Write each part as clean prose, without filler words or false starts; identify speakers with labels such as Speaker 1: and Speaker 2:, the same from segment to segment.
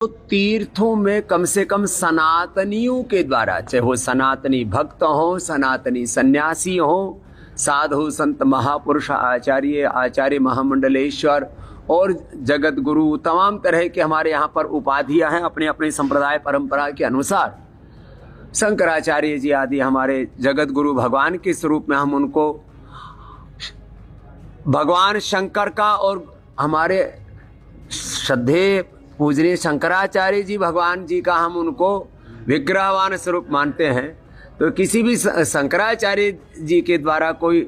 Speaker 1: तो तीर्थों में कम से कम सनातनियों के द्वारा, चाहे वो सनातनी भक्त हो, सनातनी सन्यासी हो, साधु संत महापुरुष आचार्य महामंडलेश्वर और जगत गुरु, तमाम तरह के हमारे यहाँ पर उपाधियां हैं अपने अपने संप्रदाय परंपरा के अनुसार। शंकराचार्य जी आदि हमारे जगत गुरु भगवान के स्वरूप में हम उनको भगवान शंकर का और हमारे श्रद्धेय पूजनीय शंकराचार्य जी भगवान जी का हम उनको विग्रहवान स्वरूप मानते हैं। तो किसी भी शंकराचार्य जी के द्वारा कोई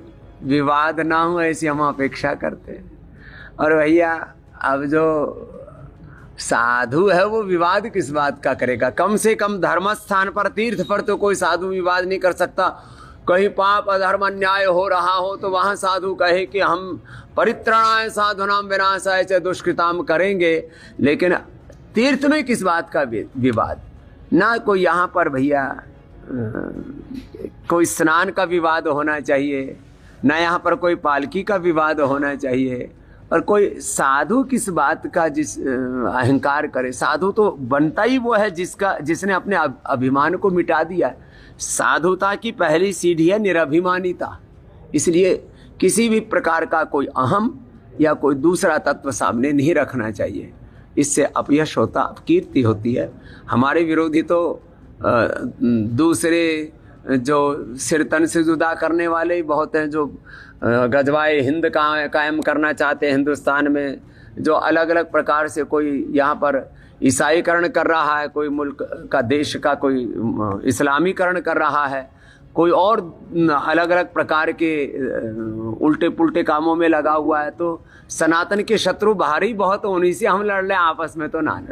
Speaker 1: विवाद ना हो ऐसी हम अपेक्षा करते हैं। और भैया अब जो साधु है वो विवाद किस बात का करेगा? कम से कम धर्म स्थान पर, तीर्थ पर तो कोई साधु विवाद नहीं कर सकता। कहीं पाप अधर्म अन्याय हो रहा हो तो वहां साधु कहे कि हम परित्राणाय साधुनाम विनाशाय च दुष्कृताम करेंगे, लेकिन तीर्थ में किस बात का विवाद? ना कोई यहाँ पर भैया कोई स्नान का विवाद होना चाहिए, ना यहाँ पर कोई पालकी का विवाद होना चाहिए। और कोई साधु किस बात का जिस अहंकार करे? साधु तो बनता ही वो है जिसने अपने अभिमान को मिटा दिया। साधुता की पहली सीढ़ी है निरभिमानिता। इसलिए किसी भी प्रकार का कोई अहम या कोई दूसरा तत्व सामने नहीं रखना चाहिए। इससे अपयश होता, अपकीर्ति होती है। हमारे विरोधी तो दूसरे जो सिर तन से जुदा करने वाले ही बहुत हैं, जो गजवाए हिंद कायम करना चाहते हैं हिंदुस्तान में, जो अलग अलग प्रकार से कोई यहाँ पर ईसाईकरण कर रहा है, कोई मुल्क का देश का कोई इस्लामीकरण कर रहा है, कोई और अलग अलग प्रकार के उल्टे पुल्टे कामों में लगा हुआ है। तो सनातन के शत्रु बाहर ही बहुत, उन्हीं से हम लड़ लें, आपस में तो ना लड़ें।